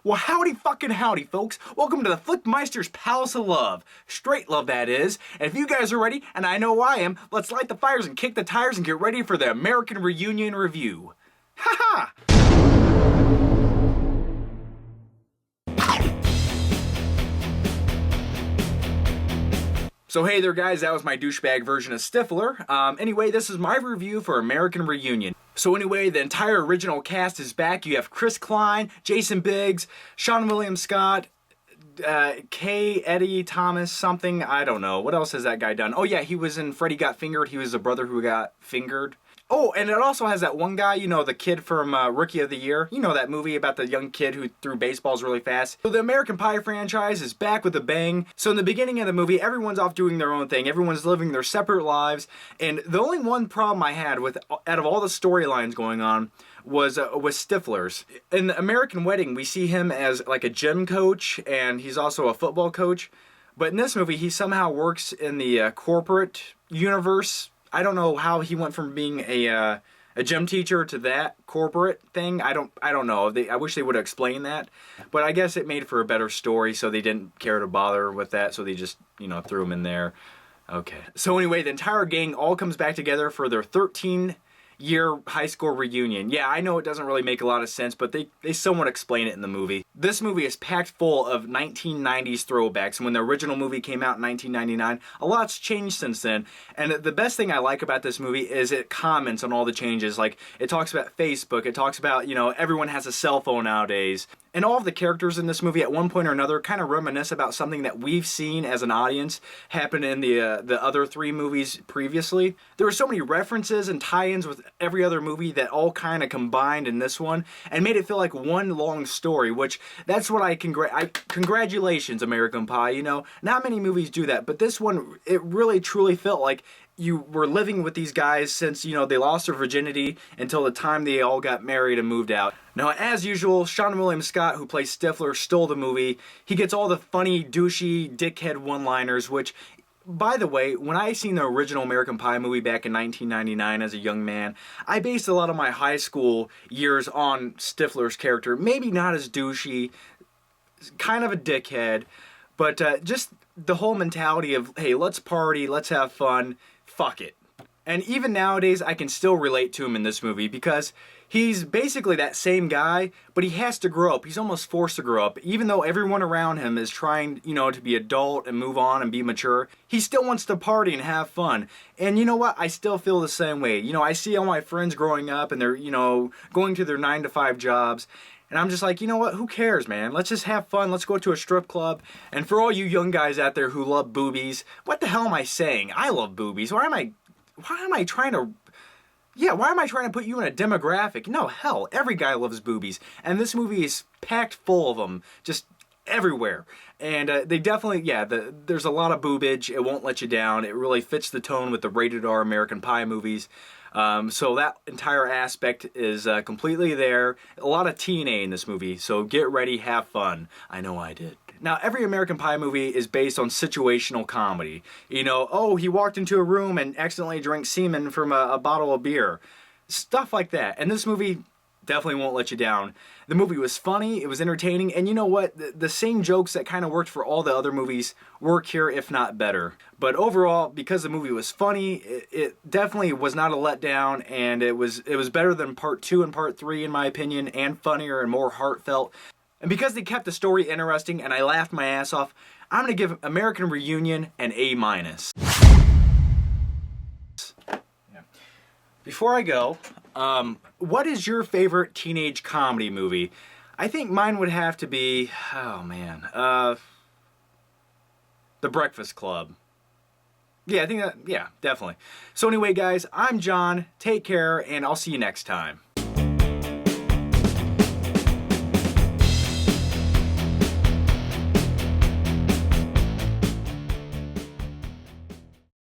Well, howdy fucking howdy, folks. Welcome to the Flickmeister's Palace of Love. Straight love, that is. And if you guys are ready, and I know I am, let's light the fires and kick the tires and get ready for the American Reunion review. Ha ha! So hey there guys, that was my douchebag version of Stifler. Anyway, this is my review for American Reunion. So anyway, the entire original cast is back. You have Chris Klein, Jason Biggs, Sean William Scott, Eddie Thomas something, I don't know. What else has that guy done? Oh yeah, he was in Freddy Got Fingered. He was the brother who got fingered. Oh, and it also has that one guy, you know, the kid from Rookie of the Year. You know that movie about the young kid who threw baseballs really fast. So the American Pie franchise is back with a bang. So in the beginning of the movie, everyone's off doing their own thing. Everyone's living their separate lives. And the only one problem I had with, out of all the storylines going on, was Stifler's. In the American Wedding, we see him as like a gym coach, and he's also a football coach. But in this movie, he somehow works in the corporate universe. I don't know how he went from being a gym teacher to that corporate thing. I don't know. I wish they would have explained that. But I guess it made for a better story, so they didn't care to bother with that, so they just, you know, threw him in there. Okay. So anyway, the entire gang all comes back together for their 13-year high school reunion. Yeah, I know it doesn't really make a lot of sense, but they somewhat explain it in the movie. This movie is packed full of 1990s throwbacks. When the original movie came out in 1999, a lot's changed since then. And the best thing I like about this movie is it comments on all the changes. Like, it talks about Facebook, it talks about, you know, everyone has a cell phone nowadays. And all of the characters in this movie at one point or another kind of reminisce about something that we've seen as an audience happen in the other three movies previously. There were so many references and tie-ins with every other movie that all kind of combined in this one and made it feel like one long story, which that's what congratulations, American Pie. You know, not many movies do that, but this one, it really truly felt like you were living with these guys since, you know, they lost their virginity until the time they all got married and moved out. Now, as usual, Sean William Scott, who plays Stifler, stole the movie. He gets all the funny, douchey, dickhead one-liners, which, by the way, when I seen the original American Pie movie back in 1999 as a young man, I based a lot of my high school years on Stifler's character. Maybe not as douchey, kind of a dickhead, but just the whole mentality of, hey, let's party, let's have fun, fuck it. And even nowadays, I can still relate to him in this movie because he's basically that same guy, but he has to grow up. He's almost forced to grow up. Even though everyone around him is trying, you know, to be adult and move on and be mature, he still wants to party and have fun. And you know what? I still feel the same way. You know, I see all my friends growing up and they're, you know, going to their 9-to-5 jobs. And I'm just like, you know what? Who cares, man? Let's just have fun. Let's go to a strip club. And for all you young guys out there who love boobies, what the hell am I saying? I love boobies. Why am I trying to put you in a demographic? No, hell, every guy loves boobies. And this movie is packed full of them, just everywhere. And they definitely, yeah, there's a lot of boobage. It won't let you down. It really fits the tone with the rated R American Pie movies. So that entire aspect is completely there. A lot of TNA in this movie, so get ready, have fun. I know I did. Now, every American Pie movie is based on situational comedy. You know, oh, he walked into a room and accidentally drank semen from a bottle of beer. Stuff like that. And this movie definitely won't let you down. The movie was funny, it was entertaining, and you know what? The same jokes that kind of worked for all the other movies work here, if not better. But overall, because the movie was funny, it definitely was not a letdown, and it was better than Part 2 and Part 3 in my opinion, and funnier and more heartfelt. And because they kept the story interesting and I laughed my ass off, I'm going to give American Reunion an A-. Before I go, what is your favorite teenage comedy movie? I think mine would have to be, oh man, The Breakfast Club. Yeah, I think that, yeah, definitely. So anyway, guys, I'm John. Take care, and I'll see you next time.